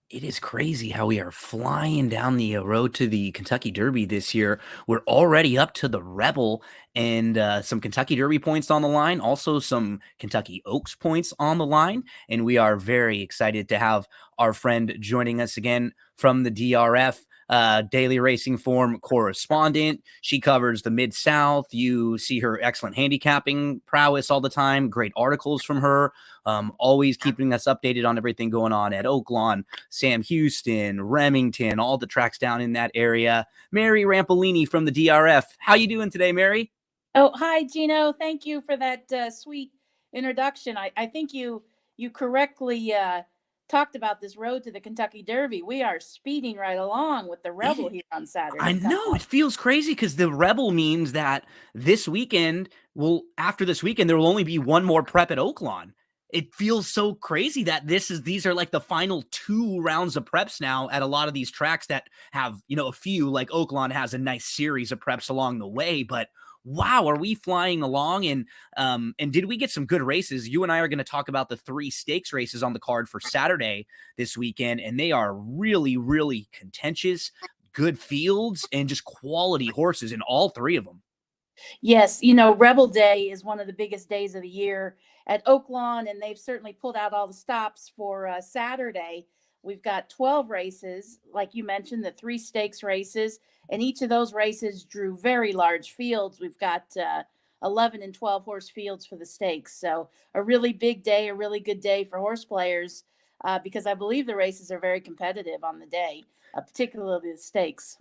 It is crazy how we are flying down the road to the Kentucky Derby this year. We're already up to the Rebel and some Kentucky Derby points on the line, also some Kentucky Oaks points on the line. And we are very excited to have our friend joining us again from the DRF. Daily Racing Form correspondent. She covers the Mid South. You see her excellent handicapping prowess all the time. Great articles from her. Always keeping us updated on everything going on at Oaklawn, Sam Houston, Remington, all the tracks down in that area. Mary Rampolini from the DRF. How you doing today, Mary? Oh, hi, Gino. Thank you for that sweet introduction. I think you correctly talked about this road to the Kentucky Derby. We are speeding right along with the Rebel It, here on I Saturday coming know it up. feels crazy because the Rebel means that this weekend after this weekend, there will only be one more prep at Oaklawn. It feels so crazy that these are like the final two rounds of preps now at a lot of these tracks that have, a few, like Oaklawn has a nice series of preps along the way, but wow, are we flying along? And did we get some good races? You and I are going to talk about the three stakes races on the card for Saturday this weekend, and they are really, really contentious, good fields, and just quality horses in all three of them. Yes, Rebel Day is one of the biggest days of the year at Oaklawn, and they've certainly pulled out all the stops for Saturday. We've got 12 races, like you mentioned, the three stakes races, and each of those races drew very large fields. We've got 11 and 12 horse fields for the stakes. So, a really big day, a really good day for horse players because I believe the races are very competitive on the day, particularly the stakes.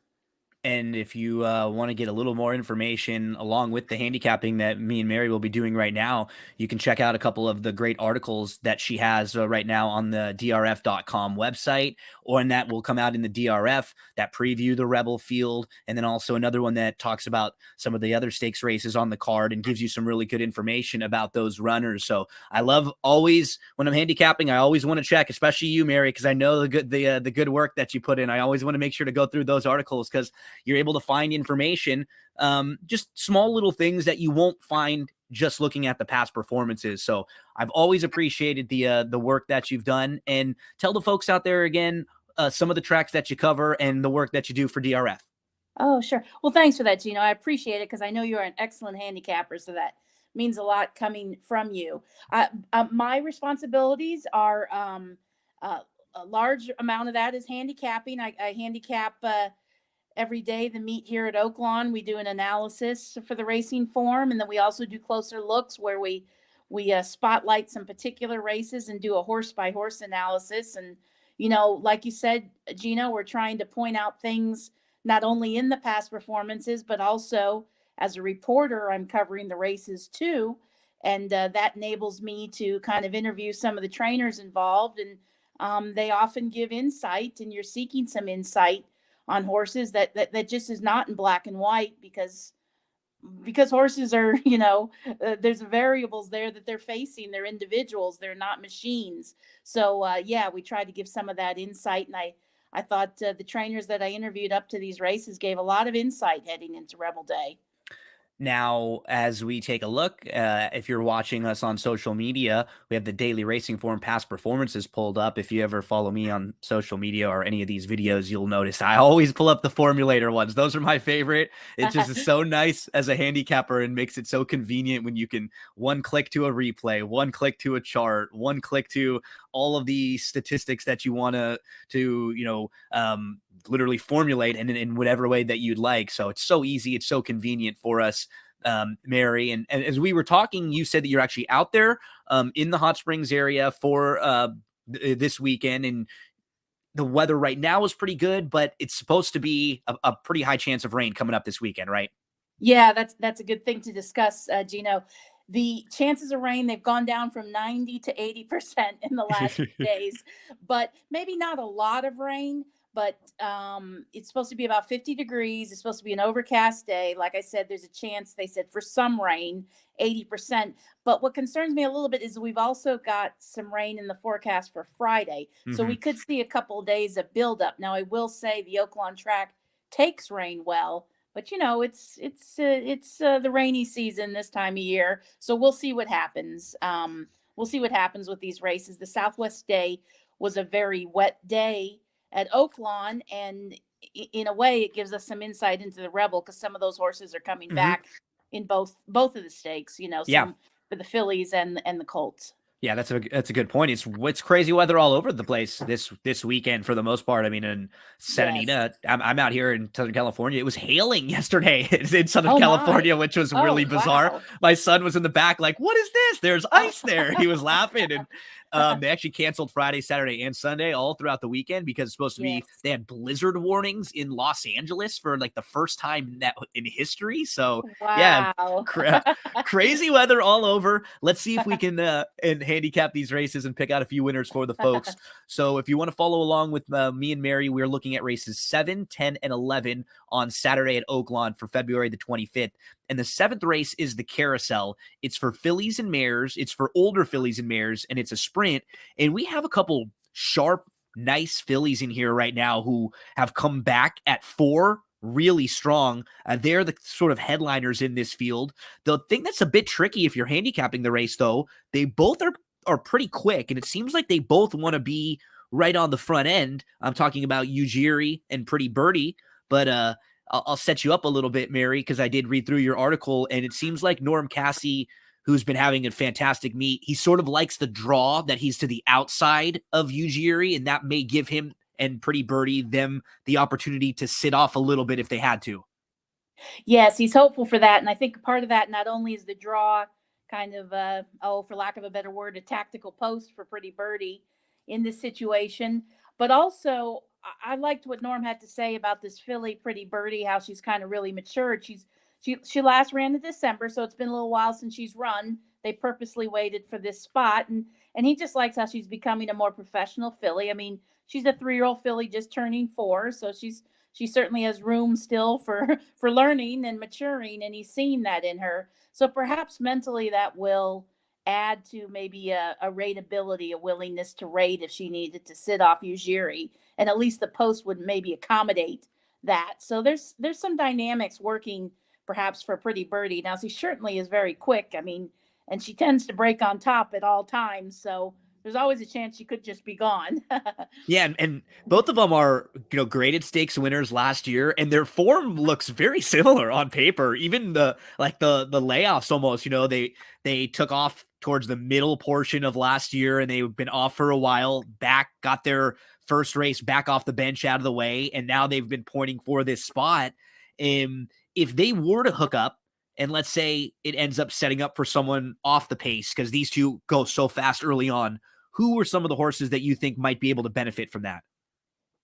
And if you want to get a little more information along with the handicapping that me and Mary will be doing right now, you can check out a couple of the great articles that she has right now on the drf.com website, or and that will come out in the DRF that preview the Rebel field. And then also another one that talks about some of the other stakes races on the card and gives you some really good information about those runners. So I love always when I'm handicapping, I always want to check, especially you, Mary, because I know the good work that you put in. I always want to make sure to go through those articles because you're able to find information, just small little things that you won't find just looking at the past performances. So I've always appreciated the work that you've done. And tell the folks out there again some of the tracks that you cover and the work that you do for DRF. Oh, sure. Well, thanks for that, Gino. I appreciate it because I know you're an excellent handicapper, so that means a lot coming from you. My responsibilities are a large amount of that is handicapping. I handicap every day the meet here at Oaklawn. We do an analysis for the racing form, and then we also do closer looks where we spotlight some particular races and do a horse by horse analysis. And like you said, Gino, we're trying to point out things not only in the past performances but also as a reporter, I'm covering the races too, and that enables me to kind of interview some of the trainers involved, and they often give insight, and you're seeking some insight on horses that just is not in black and white because horses are there's variables there that they're facing. They're individuals, they're not machines. So yeah, we tried to give some of that insight, and I thought the trainers that I interviewed up to these races gave a lot of insight heading into Rebel Day. Now, as we take a look, if you're watching us on social media, we have the Daily Racing Form past performances pulled up. If you ever follow me on social media or any of these videos, you'll notice I always pull up the formulator ones. Those are my favorite. It just is so nice as a handicapper and makes it so convenient when you can one click to a replay, one click to a chart, one click to all of the statistics that you want to literally formulate in whatever way that you'd like. So it's so easy. It's so convenient for us, Mary. And as we were talking, you said that you're actually out there in the Hot Springs area for this weekend. And the weather right now is pretty good, but it's supposed to be a pretty high chance of rain coming up this weekend, right? Yeah, that's a good thing to discuss, Gino. The chances of rain, they've gone down from 90 to 80% in the last few days, but maybe not a lot of rain. But it's supposed to be about 50 degrees. It's supposed to be an overcast day. Like I said, there's a chance, they said, for some rain, 80%. But what concerns me a little bit is we've also got some rain in the forecast for Friday. So we Mm-hmm. could see a couple of days of buildup. Now, I will say the Oaklawn track takes rain well, but it's the rainy season this time of year, so we'll see what happens. We'll see what happens with these races. The Southwest Day was a very wet day at Oaklawn, and in a way, it gives us some insight into the Rebel because some of those horses are coming Mhm. back in both of the stakes. Yeah. Some for the fillies and the colts. Yeah, that's a good point. It's crazy weather all over the place this weekend for the most part. I mean, in Santa Yes. Anita, I'm out here in Southern California. It was hailing yesterday in Southern Oh my. California, which was really Oh bizarre. wow. My son was in the back, like, "What is this? There's Oh. ice there." He was laughing, and they actually canceled Friday, Saturday, and Sunday all throughout the weekend because it's supposed to be Yes. they had blizzard warnings in Los Angeles for like the first time in history. So yeah, Wow. cra- crazy weather all over. Let's see if we can and handicap these races and pick out a few winners for the folks. So if you want to follow along with me and Mary, we're looking at races 7, 10, and 11 on Saturday at Oaklawn for February the 25th. And the seventh race is the Carousel. It's for fillies and mares. It's for older fillies and mares, and it's a sprint. And we have a couple sharp, nice fillies in here right now who have come back at 4 really strong. They're the sort of headliners in this field. The thing that's a bit tricky if you're handicapping the race, though, they both are pretty quick, and it seems like they both want to be right on the front end. I'm talking about Ujiri and Pretty Birdie, but I'll set you up a little bit, Mary, because I did read through your article, and it seems like Norm Cassie, who's been having a fantastic meet, he sort of likes the draw that he's to the outside of Ujiri, and that may give him and Pretty Birdie them the opportunity to sit off a little bit if they had to. Yes, he's hopeful for that, and I think part of that not only is the draw kind of for lack of a better word, a tactical post for Pretty Birdie in this situation, but also I liked what Norm had to say about this filly Pretty Birdie, how she's kind of really matured. She last ran in December, so it's been a little while since she's run. They purposely waited for this spot, and he just likes how she's becoming a more professional filly. I mean, she's a 3-year-old filly just turning 4, so she certainly has room still for for learning and maturing, and he's seen that in her. So perhaps mentally that will add to maybe a rateability, a willingness to rate if she needed to sit off Ujiri, and at least the post would maybe accommodate that. So there's some dynamics working perhaps for Pretty Birdie. Now she certainly is very quick. I mean, and she tends to break on top at all times. So there's always a chance she could just be gone. Yeah, and both of them are, graded stakes winners last year, and their form looks very similar on paper. Even the layoffs almost, they took off towards the middle portion of last year, and they've been off for a while. Back, got their first race back off the bench out of the way, and now they've been pointing for this spot. If they were to hook up, and let's say it ends up setting up for someone off the pace because these two go so fast early on, who are some of the horses that you think might be able to benefit from that?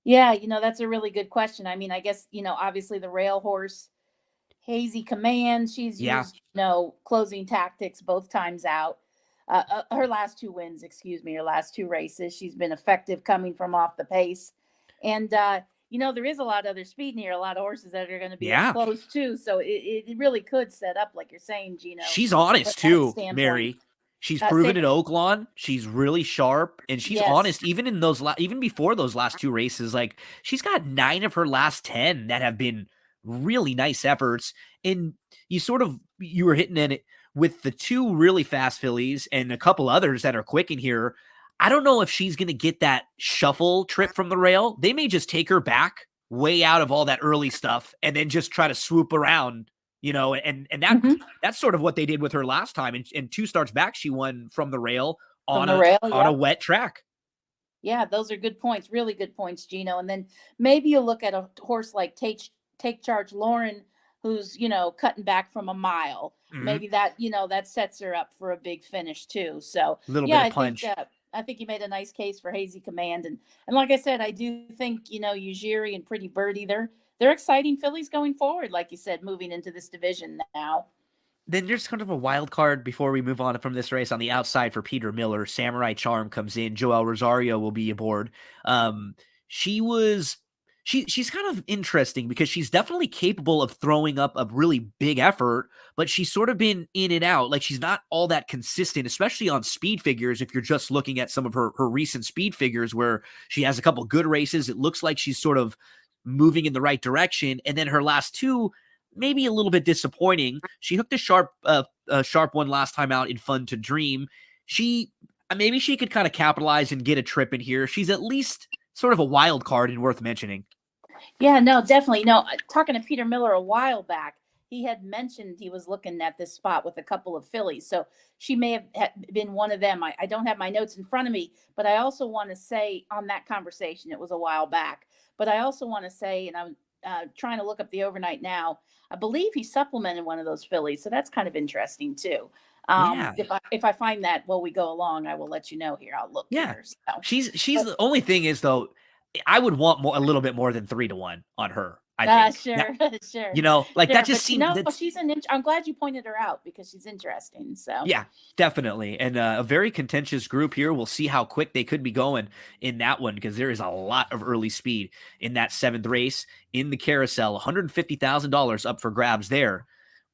Yeah, that's a really good question. I mean, I guess, obviously the rail horse, Hazy Command, she's Yeah. used, closing tactics both times out. Her last 2 wins, excuse me, her last 2 races, she's been effective coming from off the pace. And, there is a lot of other speed in here, a lot of horses that are going to be up Yeah. close too. So it really could set up, like you're saying, Gino, She's from honest that too, standpoint. Mary. She's Say, proven at Oaklawn. She's really sharp, and she's yes. honest. Even in even before those last 2 races, like she's got 9 of her last 10 that have been really nice efforts. And you were hitting in it with the 2 really fast fillies and a couple others that are quick in here. I don't know if she's going to get that shuffle trip from the rail. They may just take her back way out of all that early stuff and then just try to swoop around, and Mhm. that's sort of what they did with her last time. And 2 starts back, she won from the rail From on the a rail, on a yep. wet track. Yeah, those are good points, really good points, Gino. And then maybe you look at a horse like Take Charge Lauren, who's, cutting back from a mile. Mhm. Maybe that sets her up for a big finish too. So A little yeah, bit of I think punch. you made a nice case for Hazy Command. And like I said, I do think, Ujiri and Pretty Birdie, they're exciting fillies going forward, like you said, moving into this division now. Then there's kind of a wild card before we move on from this race on the outside for Peter Miller. Samurai Charm comes in. Joel Rosario will be aboard. Um, she was she's kind of interesting because she's definitely capable of throwing up a really big effort, but she's sort of been in and out. Like she's not all that consistent, especially on speed figures. If you're just looking at some of her recent speed figures where she has a couple good races, it looks like she's sort of moving in the right direction. And then her last 2, maybe a little bit disappointing. She hooked a sharp one last time out in Fun to Dream. maybe she could kind of capitalize and get a trip in here. She's at least sort of a wild card and worth mentioning. Yeah, no, definitely. No, talking to Peter Miller a while back, he had mentioned he was looking at this spot with a couple of fillies. So she may have been one of them. I don't have my notes in front of me, but I also want to say on that conversation, it was a while back. But I also want to say, and I'm trying to look up the overnight now, I believe he supplemented one of those fillies. So that's kind of interesting too. Yeah. If I find that while we go along, I will let you know here. I'll look Yeah. here. So, She's the only thing is though, I would want a little bit more than 3-1 on her. I uh, think that, sure, sure. like that Sure, just but seemed that's she's I'm glad you pointed her out because she's interesting. So yeah, definitely. And a very contentious group here. We'll see how quick they could be going in that one because there is a lot of early speed in that 7th race in the carousel. $150,000 up for grabs there.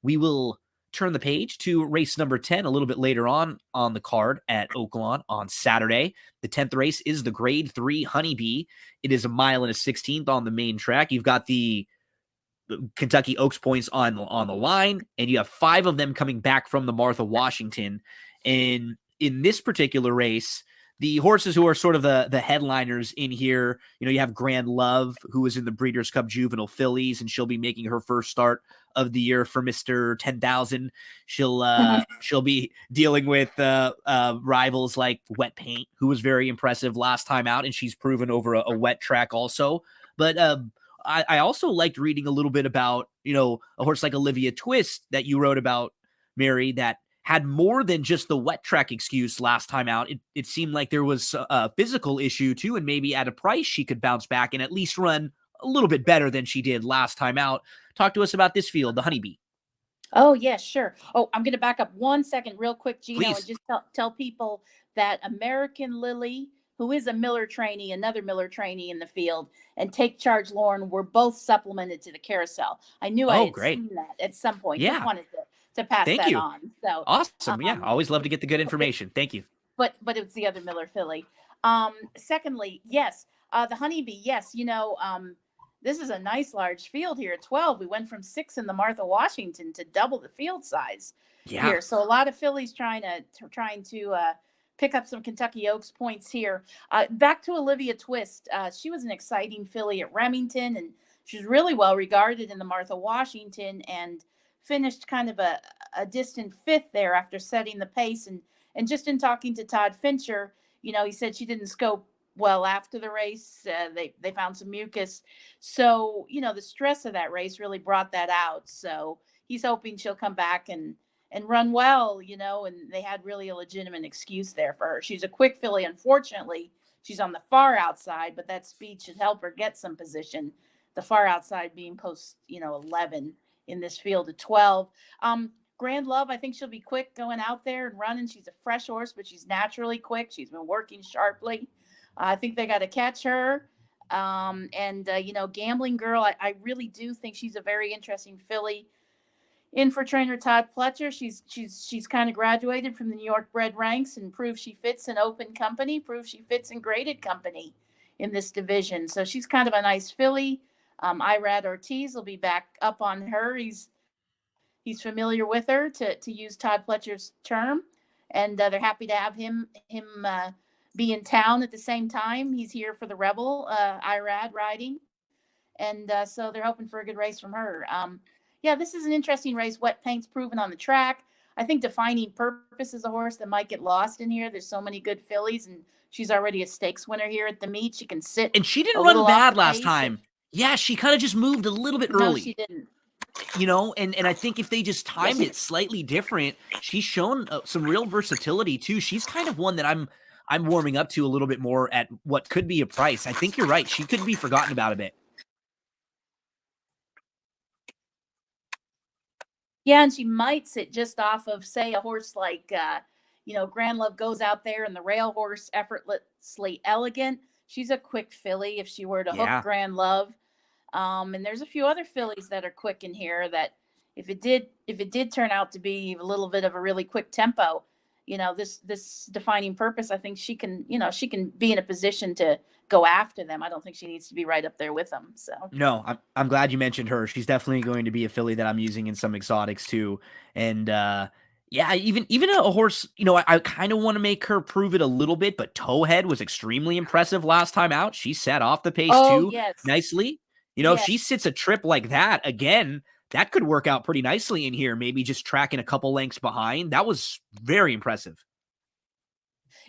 We will turn the page to race number 10 a little bit later on the card at Oaklawn on Saturday. The 10th race is the Grade 3 Honeybee. It is a 1.1 miles on the main track. You've got the Kentucky Oaks points on the line, and you have 5 of them coming back from the Martha Washington. And in this particular race, the horses who are sort of the headliners in here, you have Grand Love, who is in the Breeders' Cup Juvenile Fillies, and she'll be making her first start of the year for Mr. 10,000. She'll be dealing with rivals like Wet Paint, who was very impressive last time out, and she's proven over a wet track also. But I also liked reading a little bit about, a horse like Olivia Twist that you wrote about, Mary, that had more than just the wet track excuse last time out. It seemed like there was a physical issue too, and maybe at a price she could bounce back and at least run a little bit better than she did last time out. Talk to us about this field, the Honeybee. Oh, yeah, sure. Oh, I'm going to back up 1 second real quick, Gino, and Please. just tell people that American Lily, who is a Miller trainee, another Miller trainee in the field, and Take Charge Lauren were both supplemented to the carousel. I knew I Oh, had great. seen that at some point. Just Yeah. wanted to pass Thank that you. on. So, Awesome. Yeah. um, Always love to get the good okay, information. Thank you. but it was the other Miller filly. Secondly, yes, the Honeybee. Yes, this is a nice large field here at 12. We went from 6 in the Martha Washington to double the field size Yeah. here. So a lot of fillies trying to pick up some Kentucky Oaks points here. Back to Olivia Twist. She was an exciting filly at Remington, and she's really well regarded in the Martha Washington, and finished kind of a distant 5th there after setting the pace. And just in talking to Todd Fincher, he said she didn't scope well after the race. They found some mucus, so the stress of that race really brought that out. So he's hoping she'll come back and run well, and they had really a legitimate excuse there for her. She's a quick filly. Unfortunately, she's on the far outside, but that speed should help her get some position. The far outside being post 11 in this field of 12. Grand Love, I think she'll be quick going out there and running. She's a fresh horse, but she's naturally quick. She's been working sharply. I think they got to catch her. And Gambling Girl, I really do think she's a very interesting filly. In for trainer Todd Pletcher, she's kind of graduated from the New York bred ranks and proved she fits in open company, proved she fits in graded company in this division. So she's kind of a nice filly. Irad Ortiz will be back up on her. He's familiar with her, to use Todd Pletcher's term, and they're happy to have him be in town at the same time. He's here for the Rebel Irad riding, and so they're hoping for a good race from her. Yeah, this is an interesting race. Wet Paint's proven on the track. I think Defining Purpose is a horse that might get lost in here. There's so many good fillies, and she's already a stakes winner here at the meet. She can sit And she a didn't run little off bad the last pace. time. Yeah, she kind of just moved a little bit No, she early. didn't. And I think if they just timed it slightly different, she's shown some real versatility too. She's kind of one that I'm warming up to a little bit more at what could be a price. I think you're right. She could be forgotten about a bit. Yeah, and she might sit just off of, say, a horse like, Grand Love goes out there, and the rail horse Effortlessly Elegant. She's a quick filly if she were to hook Yeah. Grand Love. And there's a few other fillies that are quick in here that if it did turn out to be a little bit of a really quick tempo, this Defining Purpose, I think she can be in a position to go after them. I don't think she needs to be right up there with them. So No, I'm glad you mentioned her. She's definitely going to be a filly that I'm using in some exotics too. And Yeah, even a horse, I kind of want to make her prove it a little bit, but Towhead was extremely impressive last time out. She set off the pace Oh, too yes. nicely. If Yes. she sits a trip like that again, that could work out pretty nicely in here. Maybe just tracking a couple lengths behind. That was very impressive.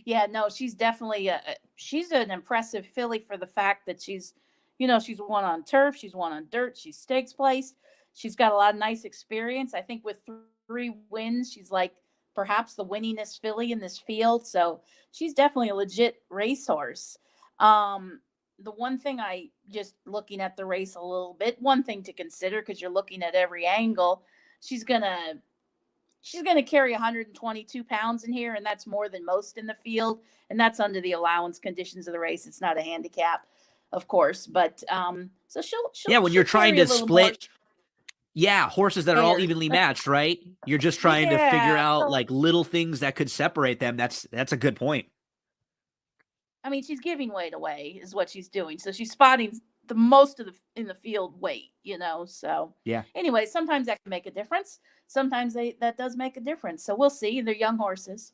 Yeah, no, she's definitely she's an impressive filly for the fact that she's won on turf, she's won on dirt, she's stakes placed. She's got a lot of nice experience. I think with 3 wins, she's like perhaps the winningest filly in this field. So she's definitely a legit racehorse. Um, the one thing I just looking at the race a little bit, one thing to consider because you're looking at every angle, she's gonna she's going to carry 122 pounds in here, and that's more than most in the field. And that's under the allowance conditions of the race. It's not a handicap, of course, but so she'll she'll Yeah, when you're she'll trying carry a to little more split, yeah, horses that are all air. evenly matched, right? You're just trying to figure Yeah. out So like little things that could separate them. That's a good point. I mean, she's giving weight away, is what she's doing. So she's spotting the most of the in the field weight. So Yeah. anyway, sometimes that can make a difference. Sometimes that does make a difference. So we'll see. They're young horses.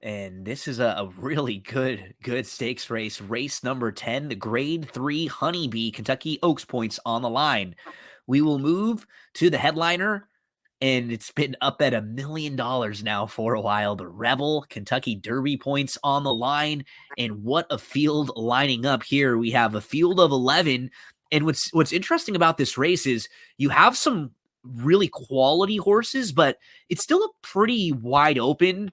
And this is a really good stakes race. Race number 10, the grade 3 Honeybee Kentucky Oaks points on the line. We will move to the headliner, and it's been up at $1 million now for a while. The Rebel Kentucky Derby points on the line. And what a field lining up here. We have a field of 11. And what's interesting about this race is you have some really quality horses, but it's still a pretty wide open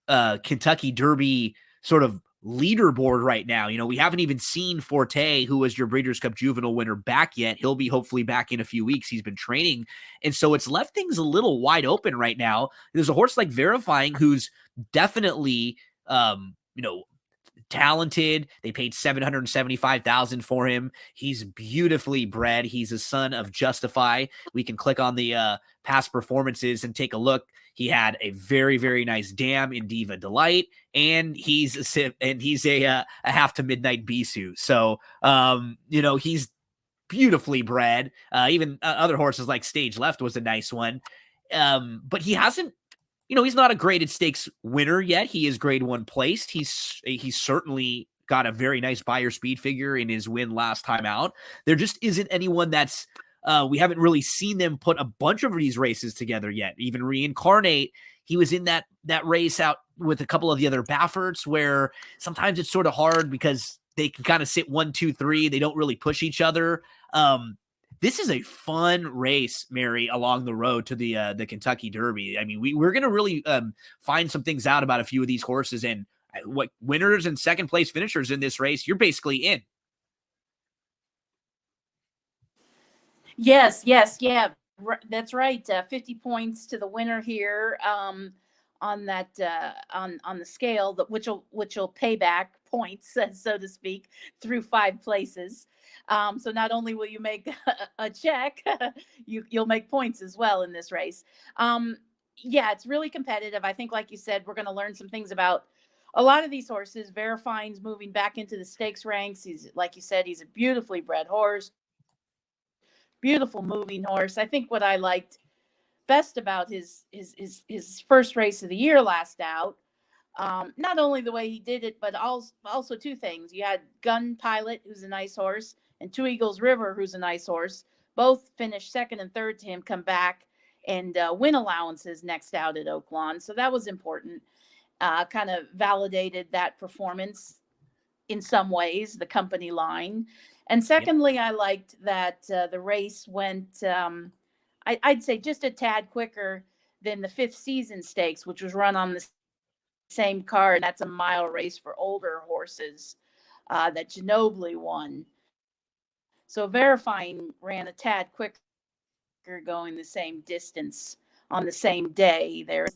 Kentucky Derby sort of leaderboard right now. We haven't even seen Forte, who was your Breeders' Cup Juvenile winner, back yet. He'll be hopefully back in a few weeks. He's been training. And so it's left things a little wide open right now. There's a horse like Verifying who's definitely, talented. They paid $775,000 for him. He's beautifully bred. He's a son of Justify. We can click on the past performances and take a look. He had a very, very nice dam in Diva Delight, and he's a half to midnight Bisu. So he's beautifully bred. Even other horses like Stage Left was a nice one. But he hasn't, he's not a graded stakes winner yet. He is grade 1 placed. He's certainly got a very nice buyer speed figure in his win last time out. There just isn't anyone that's we haven't really seen them put a bunch of these races together yet. Even Reincarnate, he was in that race out with a couple of the other Bafferts where sometimes it's sort of hard because they can kind of sit 1, 2, 3. They don't really push each other. This is a fun race, Mary, along the road to the Kentucky Derby. I mean, we're going to really find some things out about a few of these horses, and what winners and second place finishers in this race. You're basically in. Yes, yes, yeah, that's right. 50 points to the winner here on that on the scale, that which will pay back points, so to speak, through 5 places. So not only will you make a check, you'll make points as well in this race. Yeah, it's really competitive. I think, like you said, we're going to learn some things about a lot of these horses. Verifying's moving back into the stakes ranks. He's, like you said, he's a beautifully bred horse, beautiful moving horse. I think what I liked best about his first race of the year last out, not only the way he did it, but also 2 things. You had Gun Pilot, who's a nice horse, and Two Eagles River, who's a nice horse. Both finished second and third to him, come back and win allowances next out at Oaklawn. So that was important. Kind of validated that performance in some ways, the company line. And Yep. secondly, I liked that the race went, I'd say, just a tad quicker than the Fifth Season Stakes, which was run on the same card. And that's a mile race for older horses that Ginobili won. So Verifying ran a tad quicker, going the same distance on the same day. There's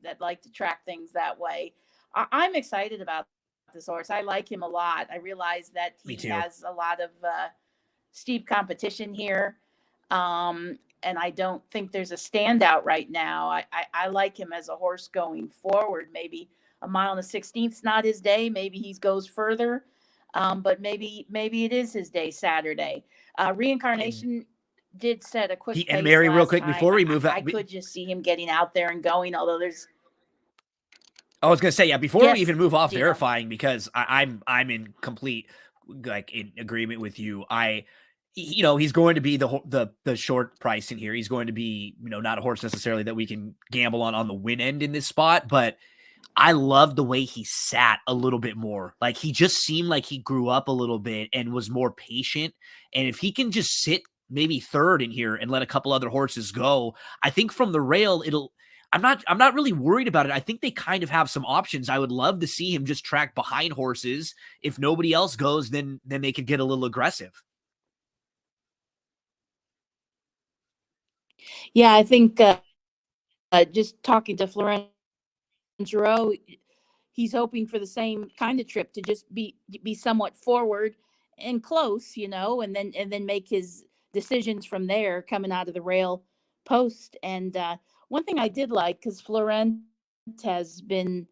that like to track things that way. I'm excited about this horse. I like him a lot. I realize that Me he too. has a lot of steep competition here. And I don't think there's a standout right now. I like him as a horse going forward. Maybe a mile and a 16th not his day. Maybe he goes further. But maybe it is his day Saturday. And Reincarnation. did set a quick He and pace Mary, real last quick time. before we move I up, could just see him getting out there and going, although there's, I was gonna say, yeah, before we even yes, move off Gino. verifying, because I'm in complete, like, in agreement with you. He's going to be the short price in here. He's going to be, not a horse necessarily that we can gamble on the win end in this spot, but I love the way he sat a little bit more. Like, he just seemed like he grew up a little bit and was more patient. And if he can just sit maybe third in here and let a couple other horses go, I think from the rail I'm not really worried about it. I think they kind of have some options. I would love to see him just track behind horses. If nobody else goes, then they could get a little aggressive. Yeah, I think just talking to Florent Giroux, he's hoping for the same kind of trip, to just be somewhat forward and close, and then make his decisions from there coming out of the rail post. And one thing I did like, because Florent has been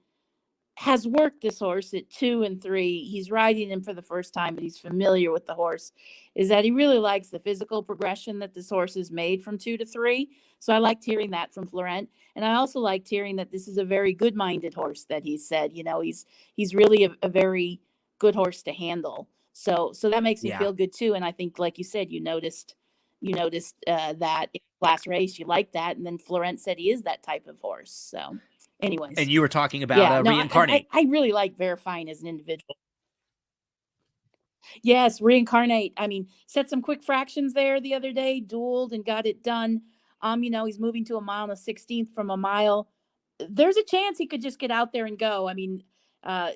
has worked this horse at 2 and 3. He's riding him for the first time, but he's familiar with the horse. Is that he really likes the physical progression that this horse has made from 2 to 3. So I liked hearing that from Florent, and I also liked hearing that this is a very good-minded horse. That he said, he's really a very good horse to handle. So that makes me Yeah. feel good too. And I think, like you said, you noticed that in last race you liked that, and then Florent said he is that type of horse. So, anyways. And you were talking about Yeah, no, Reincarnate. I really like verifying as an individual. Yes, reincarnate. I mean, set some quick fractions there the other day, dueled and got it done. He's moving to a mile and a 16th from a mile. There's a chance he could just get out there and go. I mean,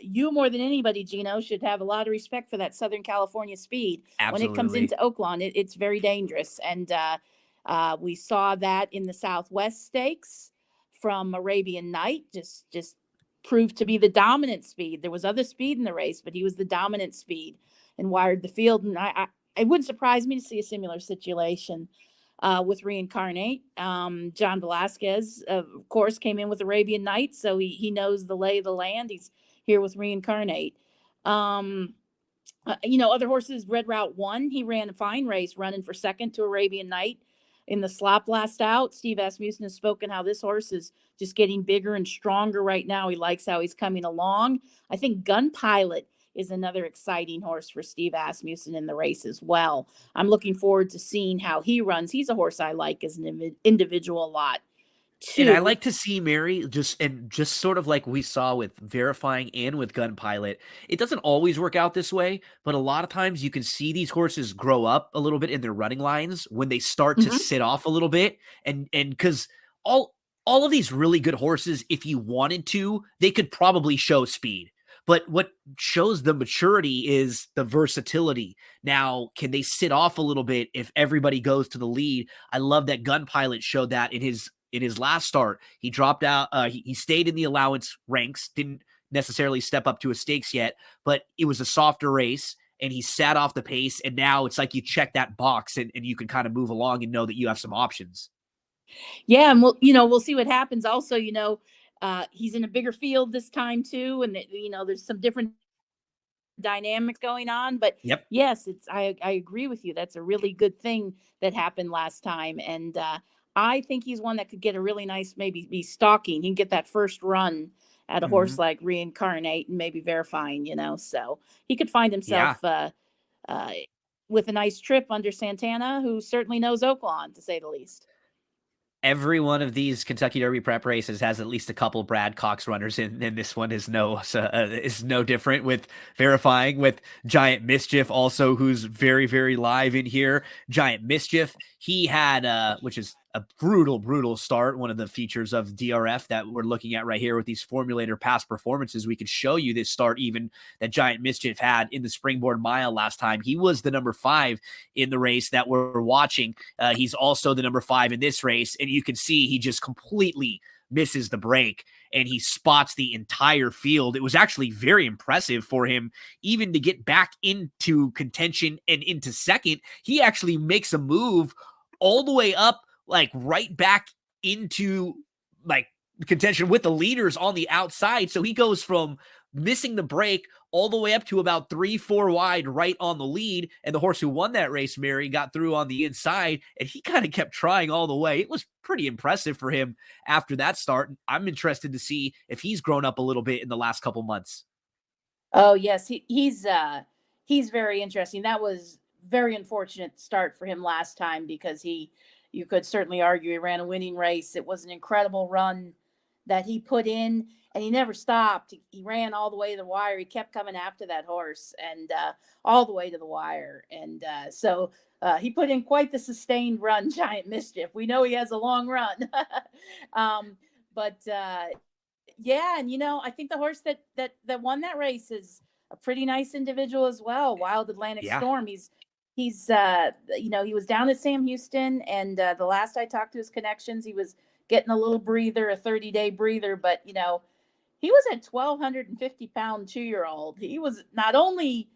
you more than anybody, Gino, should have a lot of respect for that Southern California speed. When it comes Absolutely. into Oaklawn, it's very dangerous. And we saw that in the Southwest Stakes from Arabian Night. Just proved to be the dominant speed. There was other speed in the race, but he was the dominant speed and wired the field. And it wouldn't surprise me to see a similar situation with Reincarnate. John Velasquez, of course, came in with Arabian Nights, so he knows the lay of the land. He's here with Reincarnate. Other horses, Red Route 1, he ran a fine race running for second to Arabian Night in the slop last out. Steve Asmussen has spoken how this horse is just getting bigger and stronger right now. He likes how he's coming along. I think Gun Pilot is another exciting horse for Steve Asmussen in the race as well. I'm looking forward to seeing how he runs. He's a horse I like as an individual a lot And I too. like to see Mary just sort of like we saw with verifying and with Gun Pilot. It doesn't always work out this way, but a lot of times you can see these horses grow up a little bit in their running lines when they start to Mm-hmm. sit off a little bit. And because all of these really good horses, if you wanted to, they could probably show speed. But what shows the maturity is the versatility. Now, can they sit off a little bit if everybody goes to the lead? I love that Gun Pilot showed that in his last start. He dropped out. He stayed in the allowance ranks, didn't necessarily step up to a stakes yet, but it was a softer race and he sat off the pace. And now it's like you check that box and you can kind of move along and know that you have some options. Yeah, and we'll see what happens. Also, he's in a bigger field this time too, and there's some different dynamics going on. But Yep. yes, I agree with you. That's a really good thing that happened last time, and I think he's one that could get a really nice, maybe be stalking. He can get that first run at a Mm-hmm. horse like Reincarnate and maybe verifying. So he could find Yeah. himself uh, with a nice trip under Santana, who certainly knows Oaklawn, to say the least. Every one of these Kentucky Derby prep races has at least a couple Brad Cox runners in, and this one is no different with verifying with Giant Mischief also, who's very very live in here. Giant Mischief, he had which is a brutal start. One of the features of DRF that we're looking at right here with these formulator past performances, we could show you this start even that Giant Mischief had in the Springboard Mile last time. He was the number 5 in the race that we're watching. He's also the number 5 in this race, and you can see he just completely misses the break and he spots the entire field. It was actually very impressive for him even to get back into contention and into second. He actually makes a move all the way up, like right back into like contention with the leaders on the outside. So he goes from missing the break all the way up to about 3-4 wide right on the lead. And the horse who won that race, Mary, got through on the inside, and he kind of kept trying all the way. It was pretty impressive for him after that start. I'm interested to see if he's grown up a little bit in the last couple months. Oh yes, he's very interesting. That was very unfortunate start for him last time because you could certainly argue he ran a winning race. It was an incredible run that he put in, and he never stopped. He ran all the way to the wire. He kept coming after that horse, and all the way to the wire. And he put in quite the sustained run, Giant Mischief. We know he has a long run, um, but yeah, and I think the horse that won that race is a pretty nice individual as well. Wild Atlantic Yeah. Storm. He's he was down at Sam Houston, and the last I talked to his connections, he was getting a little breather, a 30-day breather, but he was a 1,250-pound 2-year-old. He was not only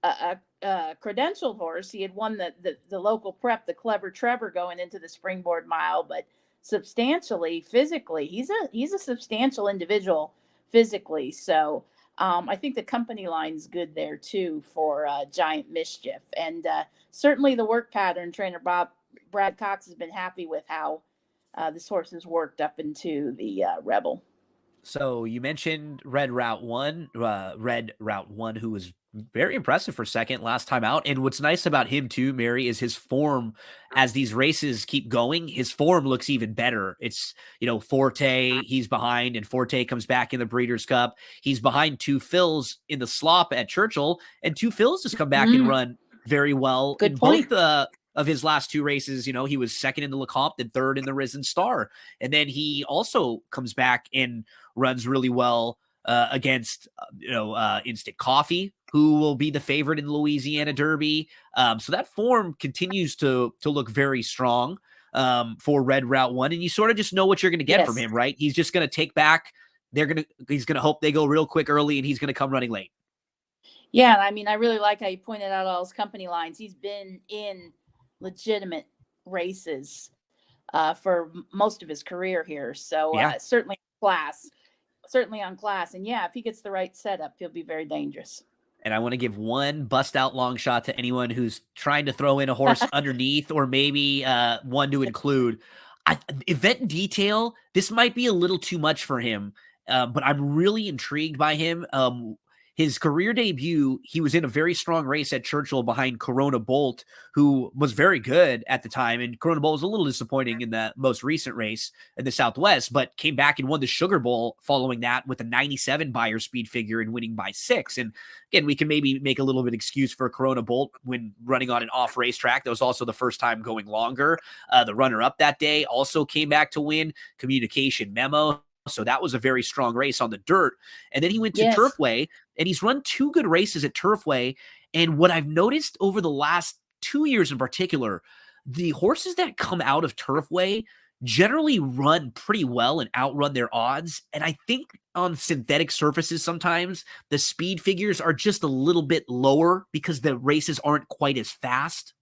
a credentialed horse. He had won the local prep, the Clever Trevor, going into the Springboard Mile, but substantially physically, he's a substantial individual physically. So I think the company line's good there too for Giant Mischief, and certainly the work pattern. Trainer Brad Cox has been happy with how this horse has worked up into the Rebel. So you mentioned Red Route One, who was very impressive for second last time out. And what's nice about him too, Mary, is his form as these races keep going. His form looks even better. It's, Forte, he's behind, and Forte comes back in the Breeders' Cup. He's behind Two Phils in the slop at Churchill, and Two Phils has come back and run very well Good in point. both of his last two races. He was second in the Lecomte and third in the Risen Star. And then he also comes back and runs really well against, Instant Coffee, who will be the favorite in the Louisiana Derby. So that form continues to look very strong for Red Route One. And you sort of just know what you're going to get from him, right? He's just going to take back. He's going to hope they go real quick early, and he's going to come running late. Yeah. I mean, I really like how you pointed out all his company lines. He's been in legitimate races for most of his career here. So certainly on class. And yeah, if he gets the right setup, he'll be very dangerous. And I want to give one bust out long shot to anyone who's trying to throw in a horse underneath, or maybe one to include. Event Detail, this might be a little too much for him, but I'm really intrigued by him. His career debut, he was in a very strong race at Churchill behind Corona Bolt, who was very good at the time. And Corona Bolt was a little disappointing in the most recent race in the Southwest, but came back and won the Sugar Bowl following that with a 97 Beyer speed figure and winning by 6. And again, we can maybe make a little bit of excuse for Corona Bolt when running on an off racetrack. That was also the first time going longer. The runner-up that day also came back to win Communication Memo. So that was a very strong race on the dirt. And then he went to Turfway, and he's run 2 good races at Turfway. And what I've noticed over the last 2 years in particular, the horses that come out of Turfway generally run pretty well and outrun their odds. And I think on synthetic surfaces, sometimes the speed figures are just a little bit lower because the races aren't quite as fast.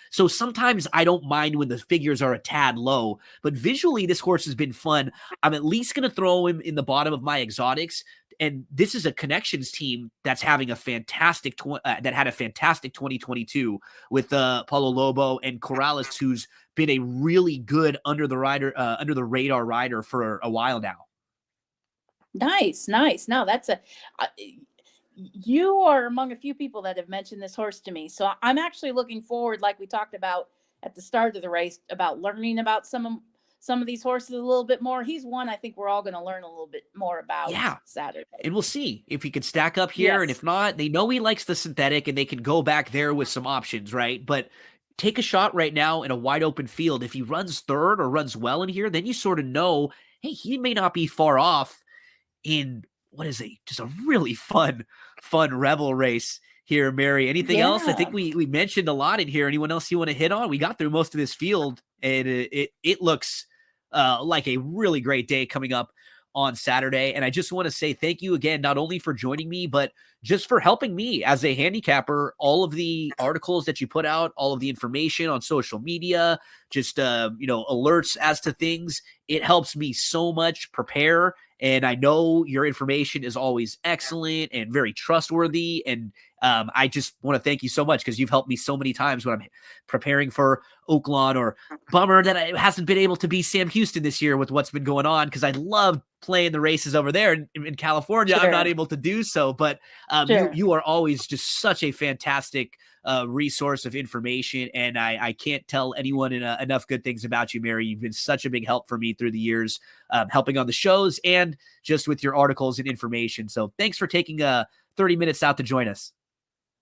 So sometimes I don't mind when the figures are a tad low, but visually this horse has been fun. I'm at least going to throw him in the bottom of my exotics. And this is a connections team that's having a fantastic, that had a fantastic 2022 with Paulo Lobo and Corrales, who's been a really good under the radar rider for a while now. Nice. No, that's you are among a few people that have mentioned this horse to me. So I'm actually looking forward, like we talked about at the start of the race, about learning about some of these horses a little bit more. He's one I think we're all going to learn a little bit more about Saturday. And we'll see if he can stack up here. And if not, they know he likes the synthetic and they can go back there with some options, right? But take a shot right now in a wide open field. If he runs third or runs well in here, then you sort of know, hey, he may not be far off in just a really fun Rebel race here, Mary. Anything else? I think we mentioned a lot in here. Anyone else you want to hit on? We got through most of this field, and it looks like a really great day coming up on Saturday. And I just want to say thank you again, not only for joining me, but just for helping me as a handicapper. All of the articles that you put out, all of the information on social media, just alerts as to things. It helps me so much prepare And I know your information is always excellent and very trustworthy. And I just want to thank you so much because you've helped me so many times when I'm preparing for Oaklawn, or bummer that it hasn't been able to be Sam Houston this year with what's been going on, because I love playing the races over there in California. I'm not Sure. able to do so, but you Sure. you are always just such a fantastic resource of information, and I can't tell anyone enough good things about you, Mary. You've been such a big help for me through the years, helping on the shows and just with your articles and information. So thanks for taking 30 minutes out to join us.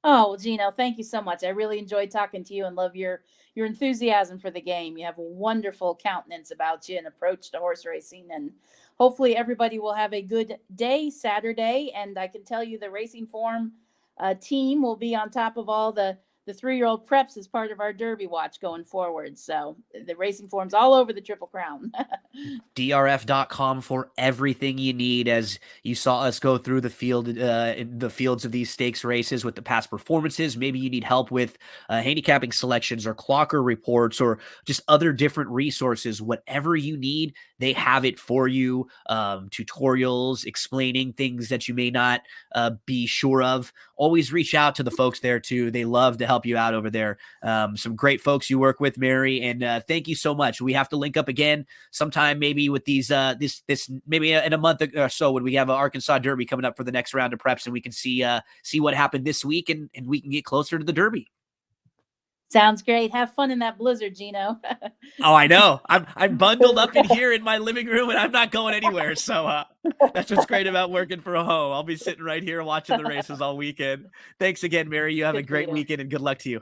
Oh, well, Gino, thank you so much. I really enjoyed talking to you and love your enthusiasm for the game. You have a wonderful countenance about you and approach to horse racing. And hopefully everybody will have a good day Saturday. And I can tell you the Racing Form team will be on top of all the 3-year-old preps as part of our Derby watch going forward. So the Racing Form's all over the Triple Crown. DRF.com for everything you need. As you saw us go through the fields of these stakes races with the past performances, maybe you need help with handicapping selections or clocker reports or just other different resources. Whatever you need, they have it for you. Tutorials explaining things that you may not be sure of. Always reach out to the folks there too. They love to help you out over there. Some great folks you work with, Mary, and thank you so much. We have to link up again sometime, maybe with these this maybe in a month or so, when we have an Arkansas Derby coming up for the next round of preps, and we can see what happened this week, and we can get closer to the Derby. Sounds great. Have fun in that blizzard, Gino. Oh, I know. I'm bundled up in here in my living room, and I'm not going anywhere. So that's what's great about working from home. I'll be sitting right here watching the races all weekend. Thanks again, Mary. You have a Good for great you. weekend, and good luck to you.